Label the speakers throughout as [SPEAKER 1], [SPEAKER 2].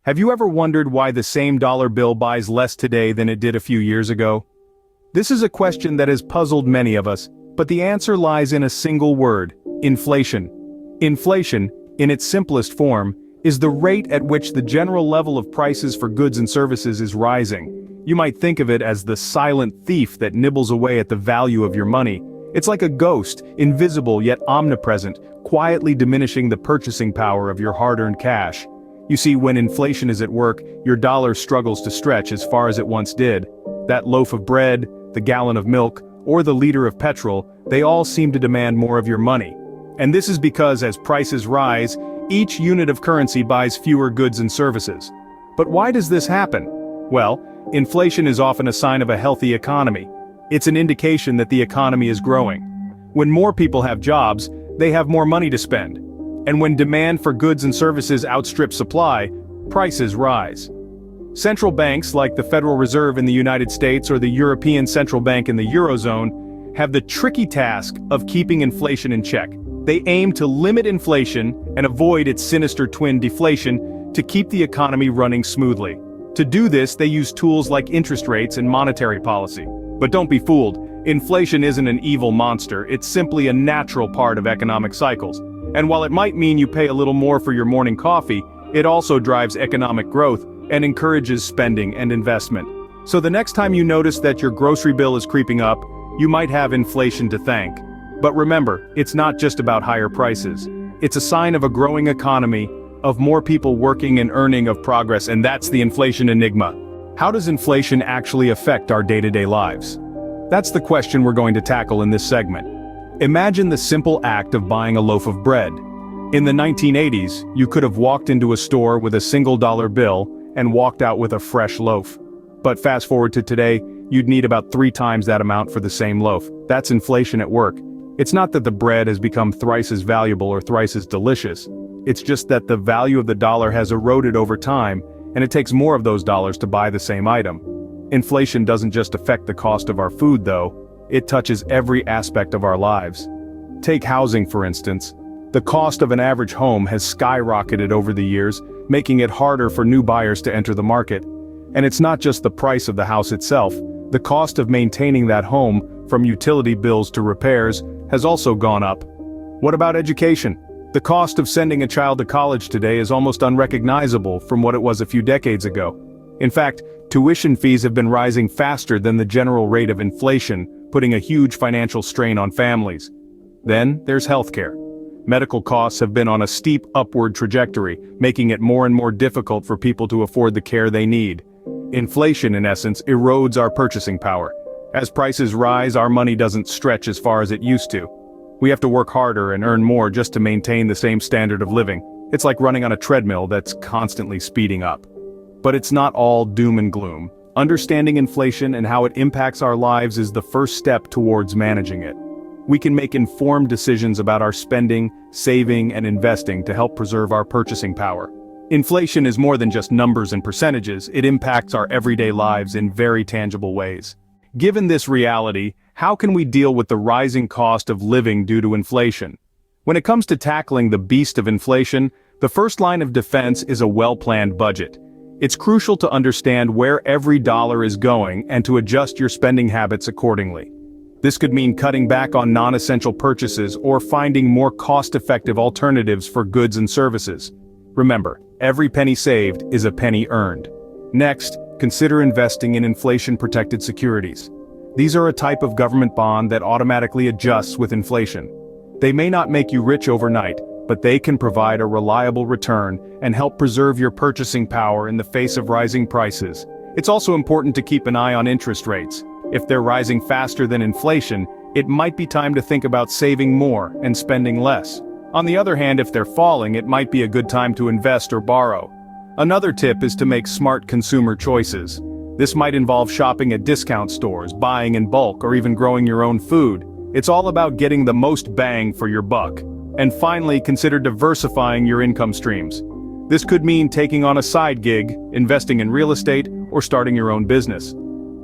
[SPEAKER 1] Have you ever wondered why the same dollar bill buys less today than it did a few years ago? This is a question that has puzzled many of us, but the answer lies in a single word: inflation. Inflation, in its simplest form, is the rate at which the general level of prices for goods and services is rising. You might think of it as the silent thief that nibbles away at the value of your money. It's like a ghost, invisible yet omnipresent, quietly diminishing the purchasing power of your hard-earned cash. You see, when inflation is at work, your dollar struggles to stretch as far as it once did. That loaf of bread, the gallon of milk, or the liter of petrol, they all seem to demand more of your money. And this is because as prices rise, each unit of currency buys fewer goods and services. But why does this happen? Well, inflation is often a sign of a healthy economy. It's an indication that the economy is growing. When more people have jobs, they have more money to spend. And when demand for goods and services outstrips supply, prices rise. Central banks like the Federal Reserve in the United States or the European Central Bank in the Eurozone have the tricky task of keeping inflation in check. They aim to limit inflation and avoid its sinister twin deflation to keep the economy running smoothly. To do this, they use tools like interest rates and monetary policy. But don't be fooled, inflation isn't an evil monster, it's simply a natural part of economic cycles. And while it might mean you pay a little more for your morning coffee, it also drives economic growth and encourages spending and investment. So the next time you notice that your grocery bill is creeping up, you might have inflation to thank. But remember, it's not just about higher prices. It's a sign of a growing economy, of more people working and earning, of progress, and that's the inflation enigma. How does inflation actually affect our day-to-day lives? That's the question we're going to tackle in this segment. Imagine the simple act of buying a loaf of bread. In the 1980s, you could have walked into a store with a single dollar bill and walked out with a fresh loaf. But fast forward to today, you'd need about 3 times that amount for the same loaf. That's inflation at work. It's not that the bread has become thrice as valuable or thrice as delicious. It's just that the value of the dollar has eroded over time, and it takes more of those dollars to buy the same item. Inflation doesn't just affect the cost of our food though, it touches every aspect of our lives. Take housing for instance. The cost of an average home has skyrocketed over the years, making it harder for new buyers to enter the market. And it's not just the price of the house itself, the cost of maintaining that home, from utility bills to repairs, has also gone up. What about education? The cost of sending a child to college today is almost unrecognizable from what it was a few decades ago. In fact, tuition fees have been rising faster than the general rate of inflation, putting a huge financial strain on families. Then, there's healthcare. Medical costs have been on a steep upward trajectory, making it more and more difficult for people to afford the care they need. Inflation, in essence, erodes our purchasing power. As prices rise, our money doesn't stretch as far as it used to. We have to work harder and earn more just to maintain the same standard of living. It's like running on a treadmill that's constantly speeding up. But it's not all doom and gloom. Understanding inflation and how it impacts our lives is the first step towards managing it. We can make informed decisions about our spending, saving, and investing to help preserve our purchasing power. Inflation is more than just numbers and percentages, it impacts our everyday lives in very tangible ways. Given this reality, how can we deal with the rising cost of living due to inflation? When it comes to tackling the beast of inflation, the first line of defense is a well-planned budget. It's crucial to understand where every dollar is going and to adjust your spending habits accordingly. This could mean cutting back on non-essential purchases or finding more cost-effective alternatives for goods and services. Remember, every penny saved is a penny earned. Next, consider investing in inflation-protected securities. These are a type of government bond that automatically adjusts with inflation. They may not make you rich overnight, but they can provide a reliable return and help preserve your purchasing power in the face of rising prices. It's also important to keep an eye on interest rates. If they're rising faster than inflation, it might be time to think about saving more and spending less. On the other hand, if they're falling, it might be a good time to invest or borrow. Another tip is to make smart consumer choices. This might involve shopping at discount stores, buying in bulk, or even growing your own food. It's all about getting the most bang for your buck. And finally, consider diversifying your income streams. This could mean taking on a side gig, investing in real estate, or starting your own business.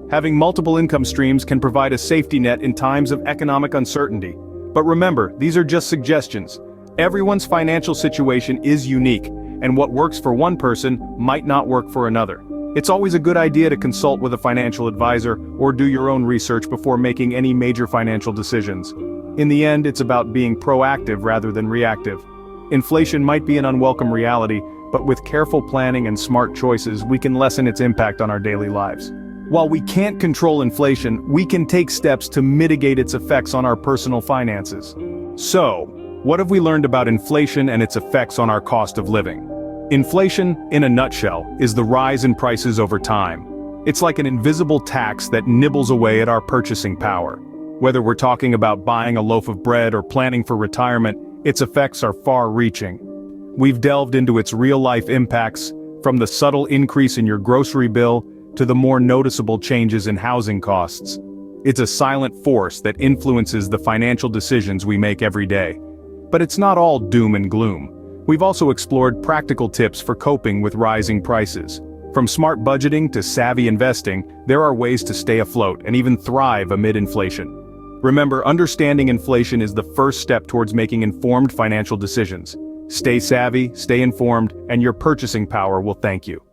[SPEAKER 1] Having multiple income streams can provide a safety net in times of economic uncertainty. But remember, these are just suggestions. Everyone's financial situation is unique, and what works for one person might not work for another. It's always a good idea to consult with a financial advisor or do your own research before making any major financial decisions. In the end, it's about being proactive rather than reactive. Inflation might be an unwelcome reality, but with careful planning and smart choices, we can lessen its impact on our daily lives. While we can't control inflation, we can take steps to mitigate its effects on our personal finances. So, what have we learned about inflation and its effects on our cost of living? Inflation, in a nutshell, is the rise in prices over time. It's like an invisible tax that nibbles away at our purchasing power. Whether we're talking about buying a loaf of bread or planning for retirement, its effects are far-reaching. We've delved into its real-life impacts, from the subtle increase in your grocery bill to the more noticeable changes in housing costs. It's a silent force that influences the financial decisions we make every day. But it's not all doom and gloom. We've also explored practical tips for coping with rising prices. From smart budgeting to savvy investing, there are ways to stay afloat and even thrive amid inflation. Remember, understanding inflation is the first step towards making informed financial decisions. Stay savvy, stay informed, and your purchasing power will thank you.